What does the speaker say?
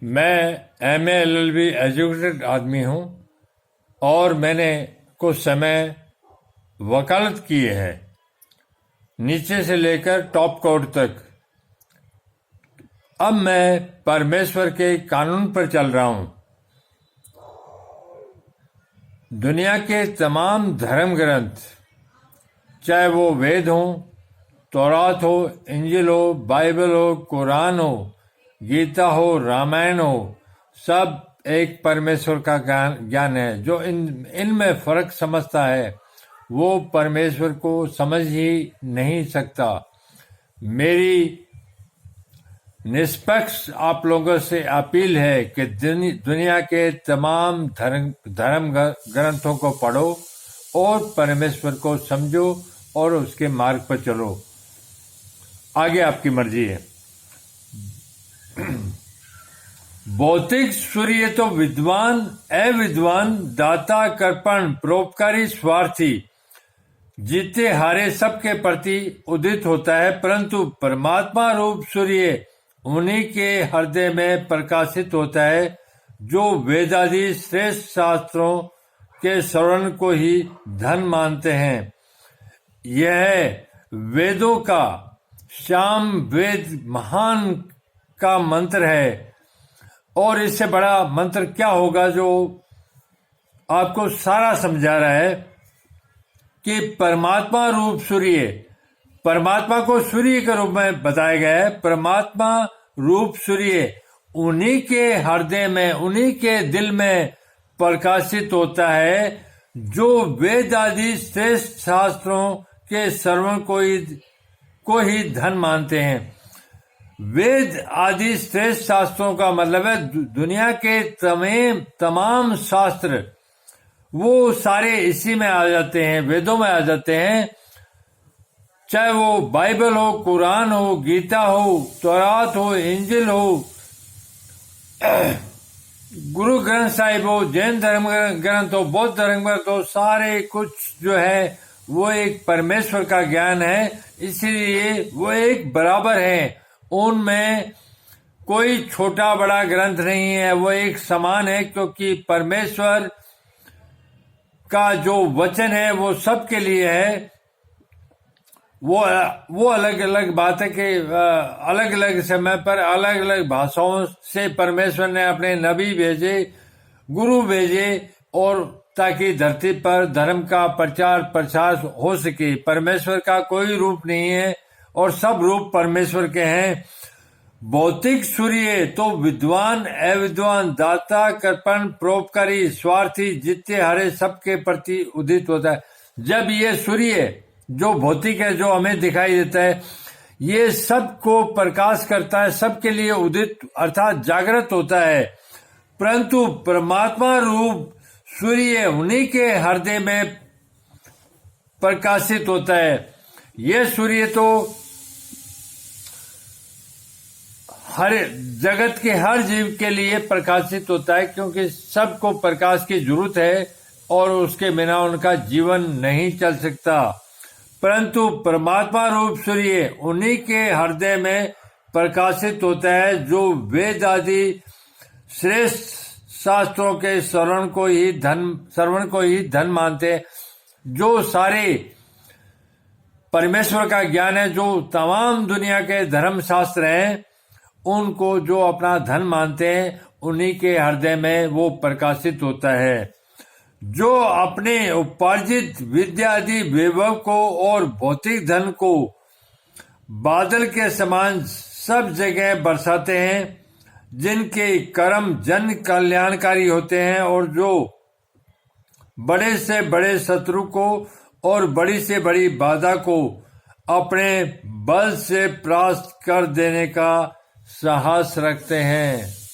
मैं MA LLB educated आदमी हूँ और मैंने कुछ समय वकालत की है, नीचे से लेकर टॉप कोर्ट तक। अब मैं परमेश्वर के कानून पर चल रहा हूँ। दुनिया के तमाम धर्म ग्रंथ, चाहे वो वेद हो, तौरात हो, इंजिल हो, बाइबल हो, कुरान हो, गीता हो, रामायण हो, सब एक परमेश्वर का ज्ञान है। जो इनमें फर्क समझता है वो परमेश्वर को समझ ही नहीं सकता। मेरी निष्पक्ष आप लोगों से अपील है कि दुनिया के तमाम धर्म ग्रंथों को पढ़ो और परमेश्वर को समझो और उसके मार्ग पर चलो। आगे आपकी मर्जी है। भौतिक सूर्य तो विद्वान, अविद्वान, दाता, कर्पण, परोपकारी, स्वार्थी, जीते हारे सबके प्रति उदित होता है, परंतु परमात्मा रूप सूर्य उन्हीं के हृदय में प्रकाशित होता है जो वेदादि श्रेष्ठ शास्त्रों के श्रवण को ही धन मानते हैं। यह वेदों का शाम वेद महान का मंत्र है, और इससे बड़ा मंत्र क्या होगा जो आपको सारा समझा रहा है कि परमात्मा रूप सूर्य, परमात्मा को सूर्य के रूप में बताया गया है। परमात्मा रूप सूर्य उन्हीं के हृदय में, उन्हीं के दिल में प्रकाशित होता है जो वेद आदि श्रेष्ठ शास्त्रों के श्रवण को ही धन मानते हैं। वेद आदि श्रेष्ठ शास्त्रों का मतलब है दुनिया के तमाम शास्त्र, वो सारे इसी में आ जाते हैं, वेदों में आ जाते हैं। चाहे वो बाइबल हो, कुरान हो, गीता हो, तौरात हो, इंजिल हो, गुरु ग्रंथ साहिब हो, जैन धर्म ग्रंथ हो, बौद्ध धर्म ग्रंथ हो, सारे कुछ जो है वो एक परमेश्वर का ज्ञान है, इसीलिए वो एक बराबर है। उनमें कोई छोटा बड़ा ग्रंथ नहीं है, वो एक समान है, क्योंकि परमेश्वर का जो वचन है वो सबके लिए है। वो अलग अलग बात है कि अलग अलग समय पर अलग अलग भाषाओं से परमेश्वर ने अपने नबी भेजे, गुरु भेजे, और ताकि धरती पर धर्म का प्रचार प्रसार हो सके। परमेश्वर का कोई रूप नहीं है और सब रूप परमेश्वर के हैं। भौतिक सूर्य तो विद्वान, अविद्वान, दाता, कर्पण, परोपकारी, स्वार्थी, जित्ते हरे सबके प्रति उदित होता है। जब ये सूर्य जो भौतिक है, जो हमें दिखाई देता है, ये सबको प्रकाश करता है, सबके लिए उदित अर्थात जागृत होता है, परंतु परमात्मा रूप सूर्य उन्हीं के हृदय में प्रकाशित होता है। यह सूर्य तो हर जगत के हर जीव के लिए प्रकाशित होता है, क्योंकि सबको प्रकाश की जरूरत है और उसके बिना उनका जीवन नहीं चल सकता। परंतु परमात्मा रूप सूर्य उन्हीं के हृदय में प्रकाशित होता है जो वेद आदि श्रेष्ठ शास्त्रों के श्रवण को ही धन मानते हैं। जो सारे परमेश्वर का ज्ञान है, जो तमाम दुनिया के धर्म शास्त्र हैं, उनको जो अपना धन मानते हैं, उन्हीं के हृदय में वो प्रकाशित होता है। जो अपने उपार्जित विद्या आदि वैभव को और भौतिक धन को बादल के समान सब जगह बरसाते हैं, जिनके कर्म जन कल्याणकारी होते हैं, और जो बड़े से बड़े शत्रु को और बड़ी से बड़ी बाधा को अपने बल से परास्त कर देने का साहस रखते हैं।